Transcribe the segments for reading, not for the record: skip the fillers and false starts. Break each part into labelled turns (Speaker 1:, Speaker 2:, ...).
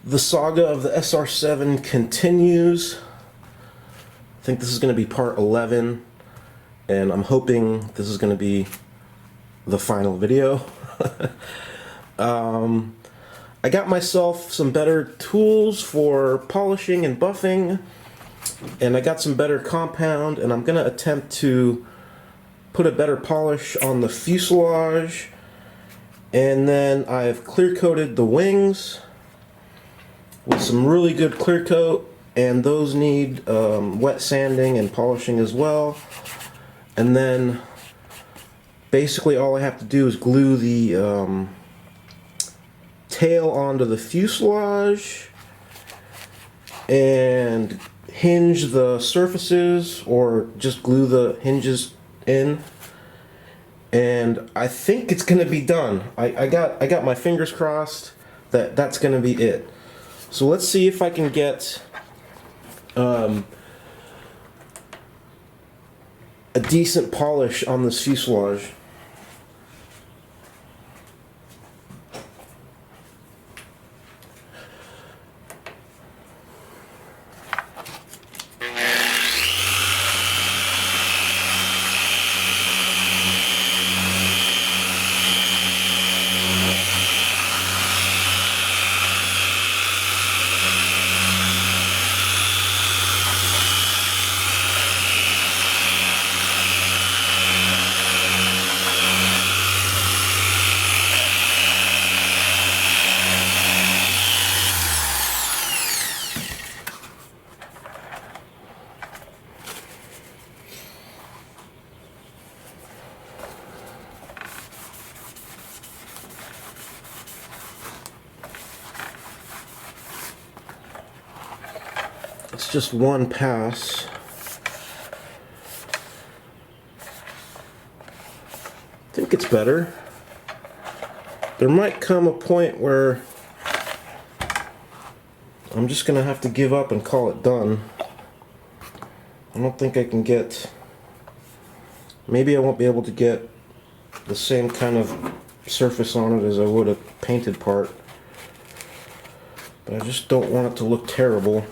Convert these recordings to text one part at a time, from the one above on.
Speaker 1: The saga of the SR-7 continues. I think this is going to be part 11, and I'm hoping this is going to be the final video. I got myself some better tools for polishing and buffing, and I got some better compound, and I'm going to attempt to put a better polish on the fuselage, and then I've clear coated the wings with some really good clear coat, and those need wet sanding and polishing as well. And then basically all I have to do is glue the tail onto the fuselage and hinge the surfaces, or just glue the hinges in, and I think it's gonna be done. I got my fingers crossed that that's gonna be it. So let's see if I can get a decent polish on this fuselage. It's just one pass. I think it's better. There might come a point where I'm just gonna have to give up and call it done. I don't think I can get, maybe I won't be able to get the same kind of surface on it as I would a painted part, but I just don't want it to look terrible.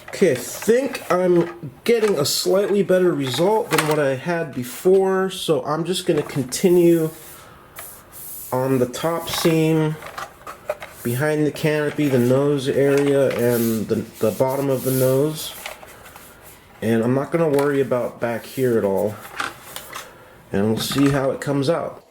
Speaker 1: Okay, I think I'm getting a slightly better result than what I had before, so I'm just going to continue on the top seam, behind the canopy, the nose area, and the bottom of the nose. And I'm not going to worry about back here at all. And we'll see how it comes out.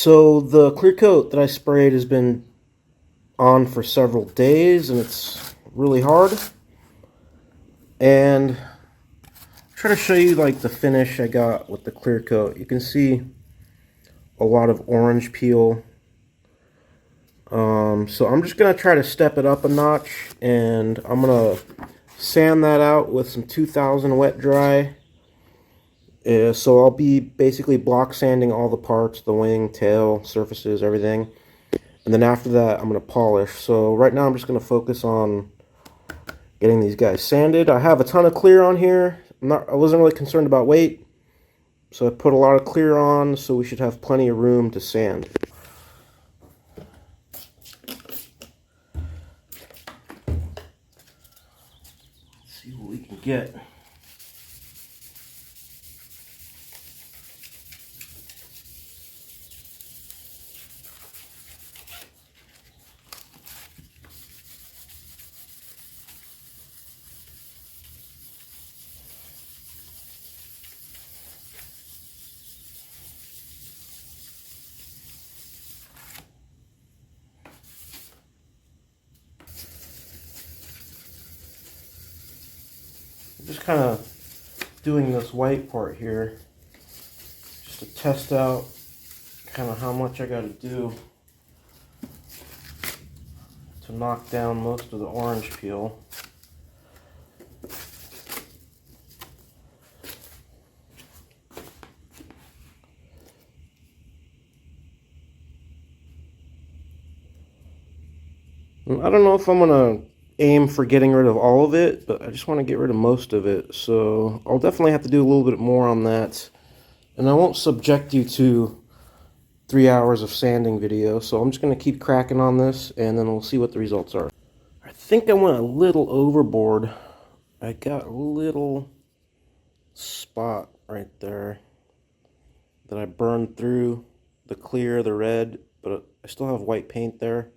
Speaker 1: So the clear coat that I sprayed has been on for several days and it's really hard. And try to show you like the finish I got with the clear coat. You can see a lot of orange peel. So I'm just gonna try to step it up a notch, and I'm gonna sand that out with some 2000 wet dry. So I'll be basically block sanding all the parts, the wing, tail, surfaces, everything. And then after that, I'm gonna polish. So right now I'm just gonna focus on getting these guys sanded. I have a ton of clear on here. I wasn't really concerned about weight, so I put a lot of clear on, so we should have plenty of room to sand. Let's see what we can get. Just kind of doing this white part here just to test out kind of how much I got to do to knock down most of the orange peel. I don't know if I'm going to aim for getting rid of all of it, but I just want to get rid of most of it. So I'll definitely have to do a little bit more on that. And I won't subject you to 3 hours of sanding video, so I'm just going to keep cracking on this, and then we'll see what the results are. I think I went a little overboard. I got a little spot right there that I burned through the clear, the red, but I still have white paint there.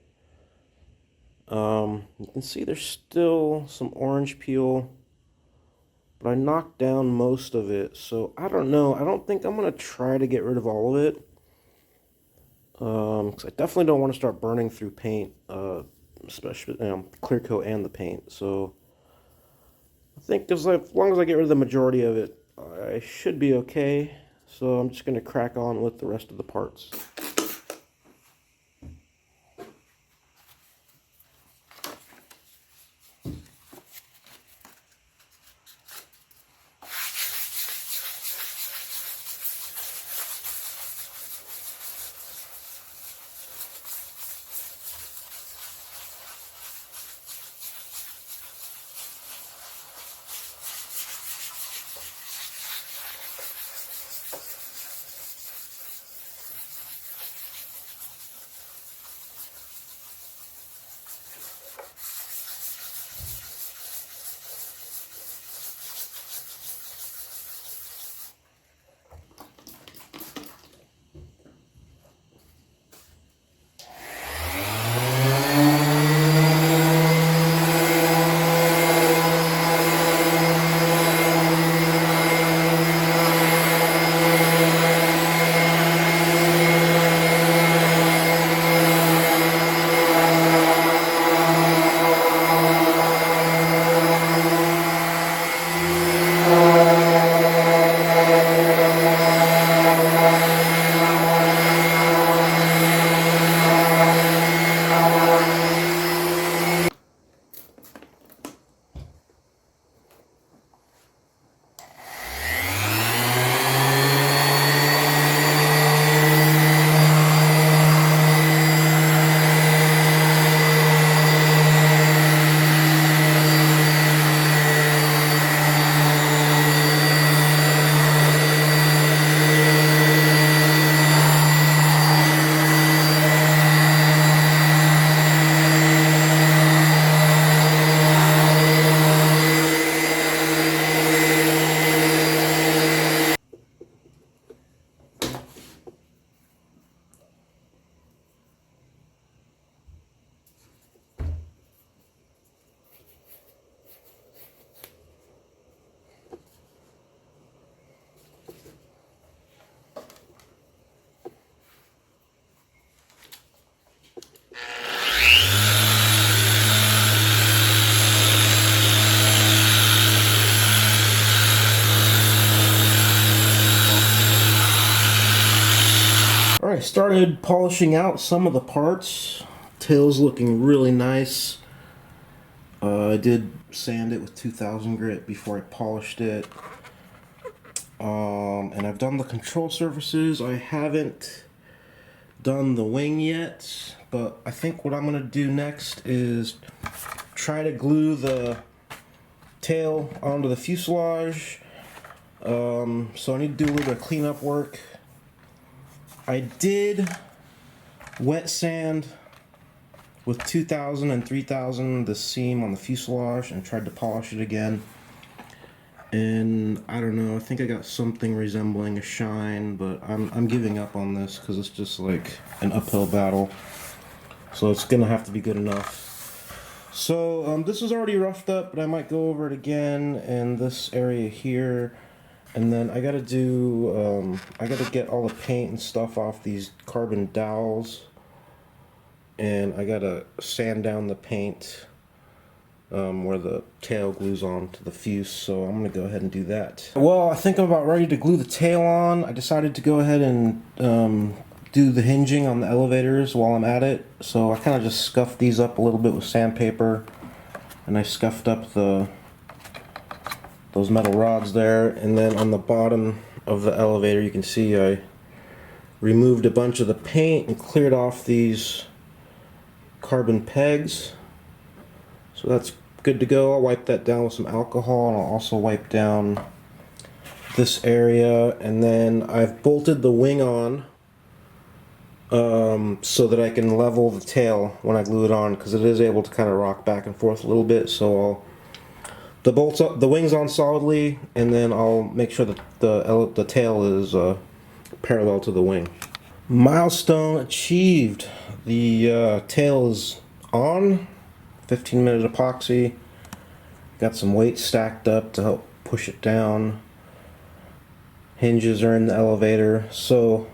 Speaker 1: You can see there's still some orange peel, but I knocked down most of it, so I don't know. I don't think I'm going to try to get rid of all of it, because I definitely don't want to start burning through paint, especially clear coat and the paint. So I think as long as I get rid of the majority of it, I should be okay. So I'm just going to crack on with the rest of the parts. I started polishing out some of the parts. Tail's looking really nice. I did sand it with 2000 grit before I polished it. And I've done the control surfaces. I haven't done the wing yet, but I think what I'm going to do next is try to glue the tail onto the fuselage. So I need to do a little bit of cleanup work. I did wet sand with 2000 and 3000 the seam on the fuselage and tried to polish it again. And I don't know, I think I got something resembling a shine, but I'm giving up on this because it's just like an uphill battle. So it's gonna have to be good enough. So this is already roughed up, but I might go over it again in this area here. And then I gotta do, I gotta get all the paint and stuff off these carbon dowels. And I gotta sand down the paint where the tail glues on to the fuse, so I'm gonna go ahead and do that. Well, I think I'm about ready to glue the tail on. I decided to go ahead and do the hinging on the elevators while I'm at it. So I kind of just scuffed these up a little bit with sandpaper, and I scuffed up those metal rods there. And then on the bottom of the elevator, you can see I removed a bunch of the paint and cleared off these carbon pegs. So that's good to go. I'll wipe that down with some alcohol, and I'll also wipe down this area. And then I've bolted the wing on so that I can level the tail when I glue it on, because it is able to kind of rock back and forth a little bit. So the wing's on solidly, and then I'll make sure that the tail is parallel to the wing. Milestone achieved. The tail is on. 15-minute epoxy. Got some weight stacked up to help push it down. Hinges are in the elevator. So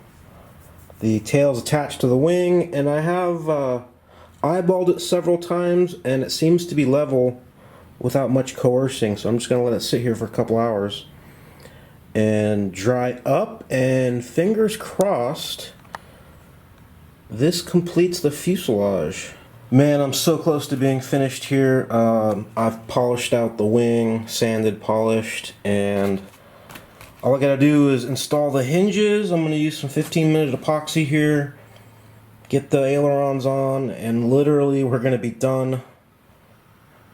Speaker 1: the tail's attached to the wing, and I have eyeballed it several times, and it seems to be level without much coercing. So I'm just going to let it sit here for a couple hours and dry up, and fingers crossed this completes the fuselage. Man, I'm so close to being finished here. I've polished out the wing, sanded, polished, and all I gotta do is install the hinges. I'm gonna use some 15-minute epoxy here, get the ailerons on, and literally we're gonna be done.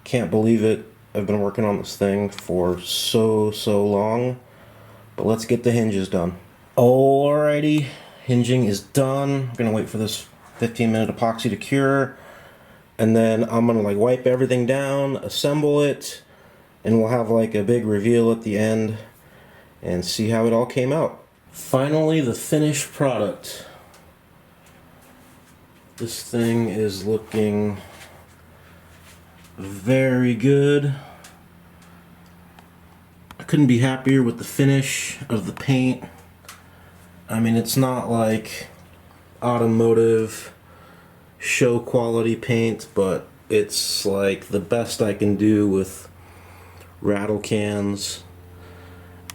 Speaker 1: Can't believe it. I've been working on this thing for so long, but let's get the hinges done. Alrighty, hinging is done. I'm gonna wait for this 15-minute epoxy to cure. And then I'm gonna like wipe everything down, assemble it, and we'll have like a big reveal at the end and see how it all came out. Finally, the finished product. This thing is looking very good. I couldn't be happier with the finish of the paint. I mean, it's not like automotive show quality paint, but it's like the best I can do with rattle cans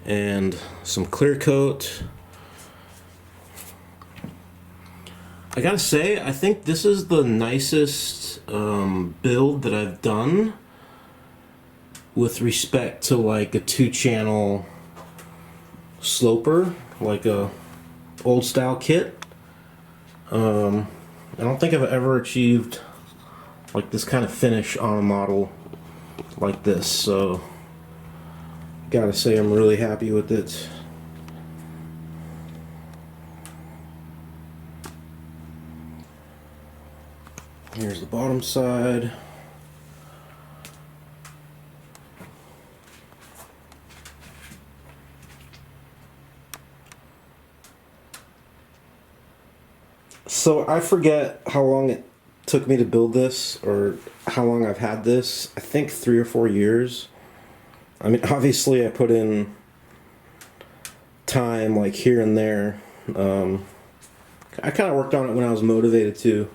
Speaker 1: and some clear coat. I gotta say, I think this is the nicest build that I've done with respect to like a 2-channel sloper, like a old style kit. I don't think I've ever achieved like this kind of finish on a model like this, so gotta say I'm really happy with it. Here's the bottom side. So I forget how long it took me to build this, or how long I've had this. I think 3 or 4 years. I mean, obviously I put in time like here and there. I kind of worked on it when I was motivated to.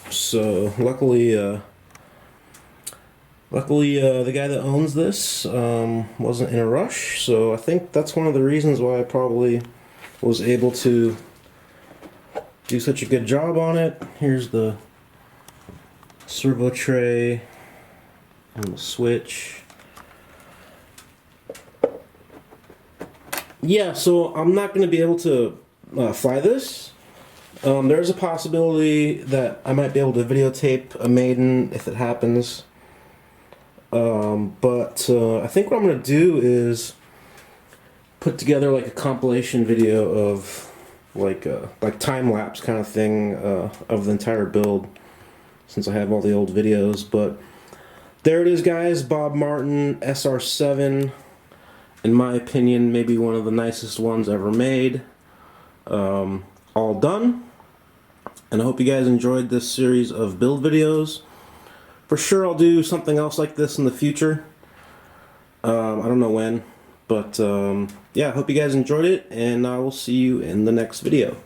Speaker 1: So luckily the guy that owns this wasn't in a rush. So I think that's one of the reasons why I probably was able to do such a good job on it. Here's the servo tray and the switch. Yeah, so I'm not going to be able to fly this. There's a possibility that I might be able to videotape a maiden if it happens. But I think what I'm going to do is put together like a compilation video of like time-lapse kind of thing of the entire build, since I have all the old videos. But there it is, guys. Bob Martin SR-7, in my opinion, maybe one of the nicest ones ever made. All done. And I hope you guys enjoyed this series of build videos. For sure I'll do something else like this in the future. I don't know when. But yeah, I hope you guys enjoyed it, and I will see you in the next video.